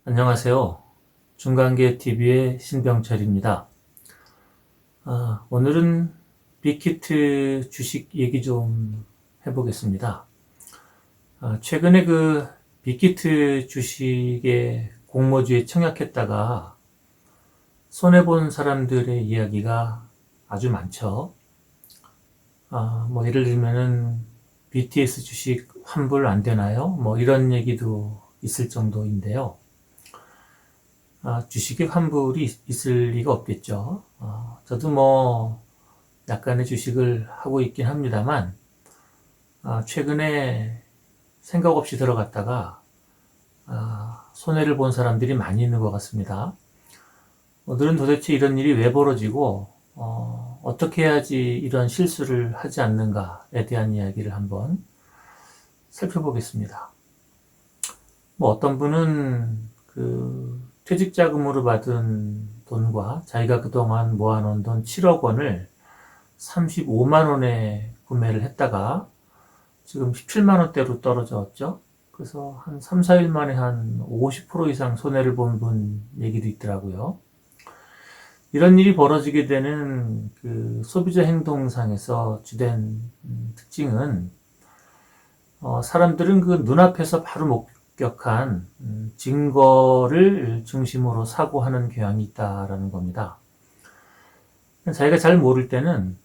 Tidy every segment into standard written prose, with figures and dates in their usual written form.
안녕하세요. 중간계TV의 신병철입니다. 오늘은 빅히트 주식 얘기 좀 해보겠습니다. 최근에 그 빅히트 주식의 공모주에 청약했다가 손해본 사람들의 이야기가 아주 많죠. 예를 들면은 BTS 주식 환불 안 되나요? 이런 얘기도 있을 정도인데요. 주식의 환불이 있을 리가 없겠죠. 저도 약간의 주식을 하고 있긴 합니다만, 최근에 생각 없이 들어갔다가, 손해를 본 사람들이 많이 있는 것 같습니다. 오늘은 도대체 이런 일이 왜 벌어지고, 어떻게 해야지 이런 실수를 하지 않는가에 대한 이야기를 한번 살펴보겠습니다. 어떤 분은 퇴직자금으로 받은 돈과 자기가 그동안 모아놓은 돈 7억 원을 35만 원에 구매를 했다가 지금 17만 원대로 떨어졌죠. 그래서 한 3, 4일 만에 한 50% 이상 손해를 본 분 얘기도 있더라고요. 이런 일이 벌어지게 되는 소비자 행동상에서 주된 특징은 사람들은 눈앞에서 바로 목격한 증거를 중심으로 사고하는 경향이 있다라는 겁니다. 자기가 잘 모를 때는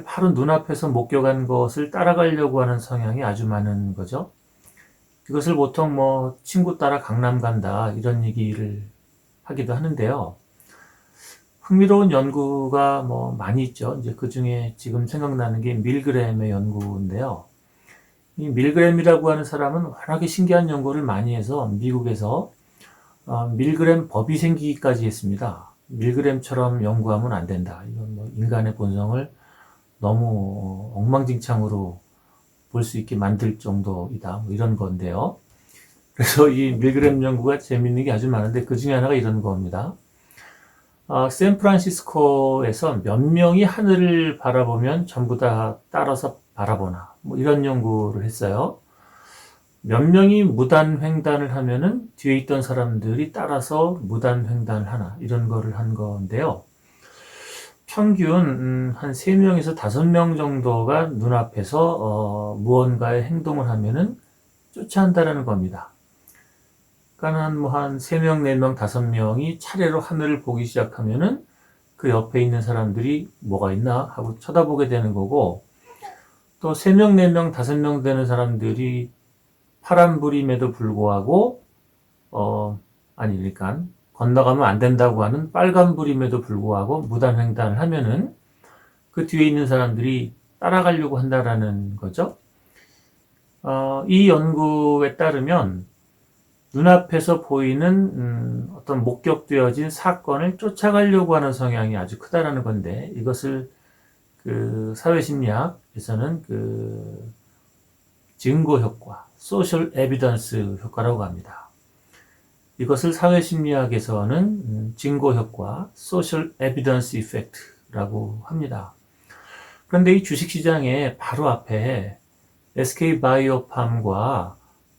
바로 눈앞에서 목격한 것을 따라가려고 하는 성향이 아주 많은 거죠. 이것을 보통 친구 따라 강남 간다 이런 얘기를 하기도 하는데요. 흥미로운 연구가 많이 있죠. 이제 그 중에 지금 생각나는 게 밀그램의 연구인데요. 이 밀그램이라고 하는 사람은 워낙에 신기한 연구를 많이 해서 미국에서 밀그램 법이 생기기까지 했습니다. 밀그램처럼 연구하면 안 된다. 이건 인간의 본성을 너무 엉망진창으로 볼 수 있게 만들 정도이다. 이런 건데요. 그래서 이 밀그램 연구가 재밌는 게 아주 많은데 그 중에 하나가 이런 겁니다. 샌프란시스코에서 몇 명이 하늘을 바라보면 전부 다 따라서 바라보나 이런 연구를 했어요. 몇 명이 무단횡단을 하면은 뒤에 있던 사람들이 따라서 무단횡단을 하나 이런 거를 한 건데요. 평균 한 3명에서 5명 정도가 눈앞에서 무언가의 행동을 하면은 쫓아한다라는 겁니다. 그러니까 한 3명, 4명, 5명이 차례로 하늘을 보기 시작하면은 그 옆에 있는 사람들이 뭐가 있나 하고 쳐다보게 되는 거고, 또 3명, 4명, 5명 되는 사람들이 파란불임에도 불구하고 그러니까 건너가면 안 된다고 하는 빨간불임에도 불구하고 무단횡단을 하면은 그 뒤에 있는 사람들이 따라가려고 한다라는 거죠. 이 연구에 따르면 눈앞에서 보이는 어떤 목격되어진 사건을 쫓아가려고 하는 성향이 아주 크다라는 건데, 이것을 사회심리학에서는 증거 효과, 소셜 에비던스 효과라고 합니다. 이것을 사회심리학에서는 증거 효과, 소셜 에비던스 이펙트라고 합니다. 그런데 이 주식시장의 바로 앞에 SK바이오팜과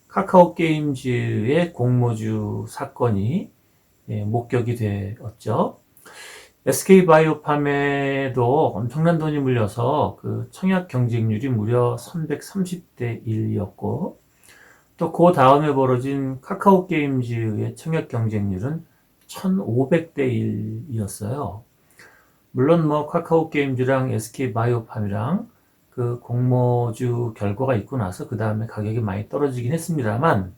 카카오 게임즈의 공모주 사건이 목격이 되었죠. SK바이오팜에도 엄청난 돈이 물려서 청약 경쟁률이 무려 330대 1이었고, 또 그 다음에 벌어진 카카오 게임즈의 청약 경쟁률은 1500대 1이었어요. 물론 카카오 게임즈랑 SK바이오팜이랑 공모주 결과가 있고 나서 그 다음에 가격이 많이 떨어지긴 했습니다만,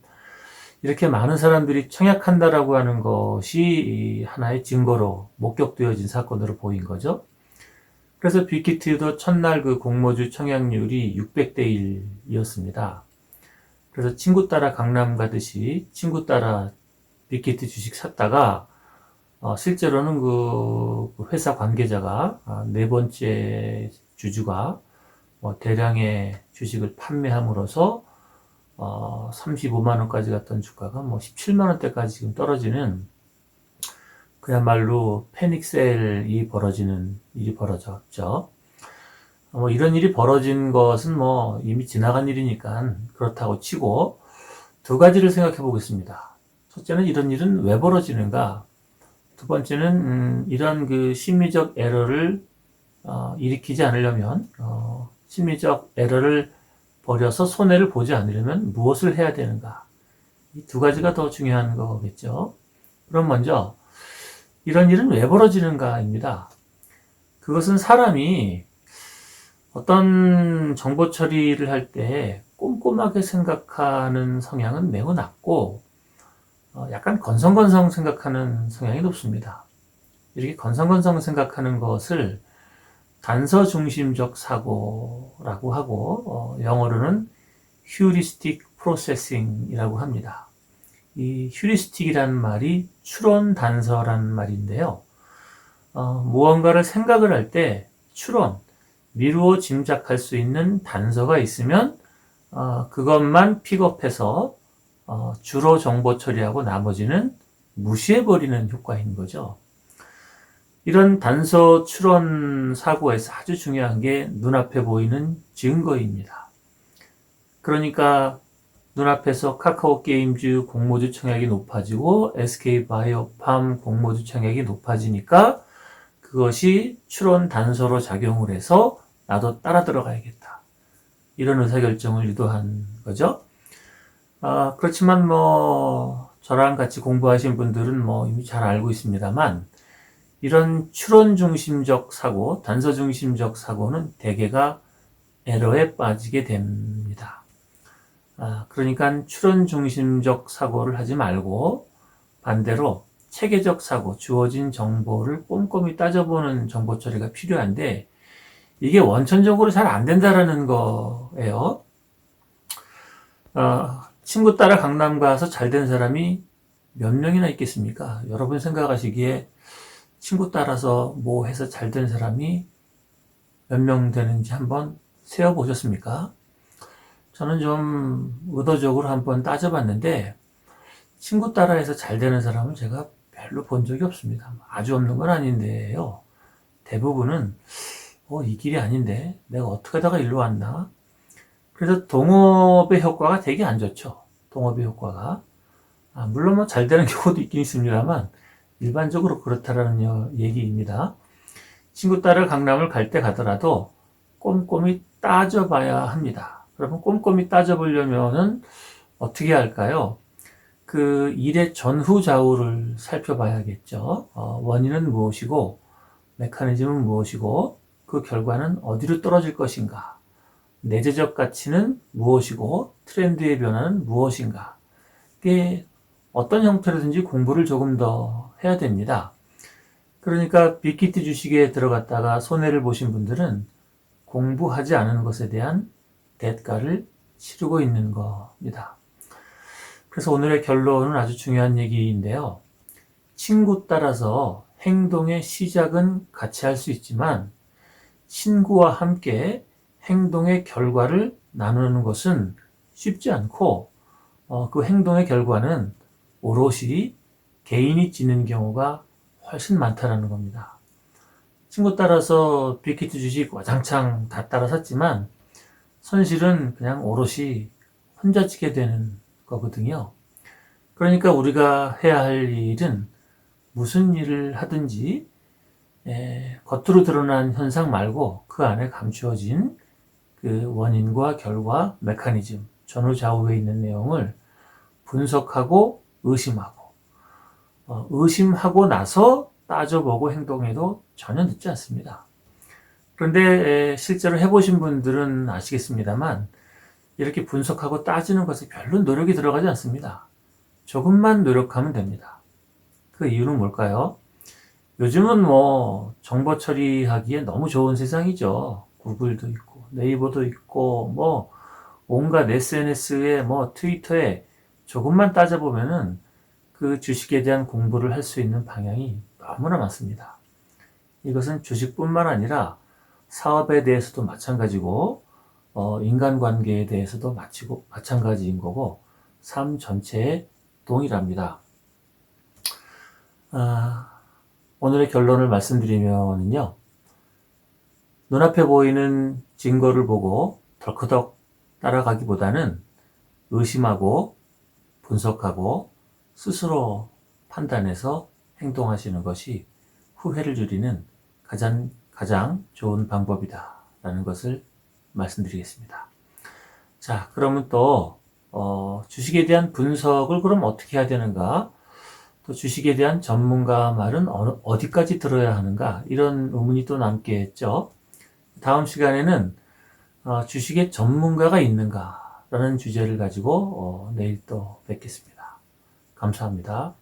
이렇게 많은 사람들이 청약한다라고 하는 것이 하나의 증거로 목격되어진 사건으로 보인 거죠. 그래서 빅히트도 첫날 공모주 청약률이 600대 1이었습니다. 그래서 친구 따라 강남 가듯이 친구 따라 빅히트 주식 샀다가 실제로는 회사 관계자가 네 번째 주주가 대량의 주식을 판매함으로써 35만 원까지 갔던 주가가 17만 원대까지 지금 떨어지는, 그야말로 패닉셀이 벌어지는 일이 벌어졌죠. 이런 일이 벌어진 것은 이미 지나간 일이니까 그렇다고 치고 두 가지를 생각해 보겠습니다. 첫째는 이런 일은 왜 벌어지는가? 두 번째는 이런 그 심리적 에러를 일으키지 않으려면 심리적 에러를 버려서 손해를 보지 않으려면 무엇을 해야 되는가? 이 두 가지가 더 중요한 거겠죠. 그럼 먼저 이런 일은 왜 벌어지는가입니다. 그것은 사람이 어떤 정보 처리를 할 때 꼼꼼하게 생각하는 성향은 매우 낮고 약간 건성건성 생각하는 성향이 높습니다. 이렇게 건성건성 생각하는 것을 단서 중심적 사고라고 하고 영어로는 heuristic processing이라고 합니다. 이 heuristic이라는 말이 추론 단서라는 말인데요. 무언가를 생각을 할 때 추론, 미루어 짐작할 수 있는 단서가 있으면 그것만 픽업해서 주로 정보 처리하고 나머지는 무시해버리는 효과인 거죠. 이런 단서 추론 사고에서 아주 중요한 게 눈앞에 보이는 증거입니다. 그러니까 눈앞에서 카카오 게임즈 공모주 청약이 높아지고 SK 바이오팜 공모주 청약이 높아지니까 그것이 추론 단서로 작용을 해서 나도 따라 들어가야겠다. 이런 의사결정을 유도한 거죠. 그렇지만 저랑 같이 공부하신 분들은 이미 잘 알고 있습니다만 이런 추론 중심적 사고, 단서 중심적 사고는 대개가 에러에 빠지게 됩니다. 그러니까 추론 중심적 사고를 하지 말고 반대로 체계적 사고, 주어진 정보를 꼼꼼히 따져보는 정보 처리가 필요한데 이게 원천적으로 잘 안 된다라는 거예요. 친구 따라 강남 가서 잘 된 사람이 몇 명이나 있겠습니까? 여러분 생각하시기에 친구 따라서 뭐 해서 잘 된 사람이 몇 명 되는지 한번 세어보셨습니까? 저는 좀 의도적으로 한번 따져봤는데 친구 따라해서 잘 되는 사람을 제가 별로 본 적이 없습니다. 아주 없는 건 아닌데요. 대부분은 이 길이 아닌데 내가 어떻게 하다가 일로 왔나? 그래서 동업의 효과가 되게 안 좋죠. 동업의 효과가. 물론 잘 되는 경우도 있긴 있습니다만 일반적으로 그렇다라는 얘기입니다. 친구 따라 강남을 갈 때 가더라도 꼼꼼히 따져봐야 합니다. 그러면 꼼꼼히 따져보려면은 어떻게 할까요? 그 일의 전후 좌우를 살펴봐야겠죠. 원인은 무엇이고 메커니즘은 무엇이고 그 결과는 어디로 떨어질 것인가? 내재적 가치는 무엇이고 트렌드의 변화는 무엇인가? 이게 어떤 형태로든지 공부를 조금 더 해야 됩니다. 그러니까 빅히트 주식에 들어갔다가 손해를 보신 분들은 공부하지 않은 것에 대한 대가를 치르고 있는 겁니다. 그래서 오늘의 결론은 아주 중요한 얘기인데요. 친구 따라서 행동의 시작은 같이 할 수 있지만 친구와 함께 행동의 결과를 나누는 것은 쉽지 않고 그 행동의 결과는 오롯이 개인이 지는 경우가 훨씬 많다는 겁니다. 친구 따라서 빅히트 주식 와장창 다 따라 샀지만 손실은 그냥 오롯이 혼자 지게 되는 거거든요. 그러니까 우리가 해야 할 일은 무슨 일을 하든지 겉으로 드러난 현상 말고 그 안에 감추어진 그 원인과 결과, 메커니즘, 전후좌우에 있는 내용을 분석하고 의심하고 의심하고 나서 따져보고 행동해도 전혀 늦지 않습니다. 그런데 실제로 해보신 분들은 아시겠습니다만 이렇게 분석하고 따지는 것에 별로 노력이 들어가지 않습니다. 조금만 노력하면 됩니다. 그 이유는 뭘까요? 요즘은 정보 처리하기에 너무 좋은 세상이죠. 구글도 있고 네이버도 있고 온갖 SNS에 트위터에 조금만 따져보면은 그 주식에 대한 공부를 할 수 있는 방향이 너무나 많습니다. 이것은 주식뿐만 아니라 사업에 대해서도 마찬가지고 인간관계에 대해서도 마찬가지인 거고 삶 전체에 동일합니다. 오늘의 결론을 말씀드리면요. 눈앞에 보이는 증거를 보고 덜커덕 따라가기보다는 의심하고 분석하고 스스로 판단해서 행동하시는 것이 후회를 줄이는 가장 좋은 방법이다라는 것을 말씀드리겠습니다. 자, 그러면 또 주식에 대한 분석을 그럼 어떻게 해야 되는가? 또 주식에 대한 전문가 말은 어디까지 들어야 하는가? 이런 의문이 또 남겠죠. 다음 시간에는 주식에 전문가가 있는가? 라는 주제를 가지고 내일 또 뵙겠습니다. 감사합니다.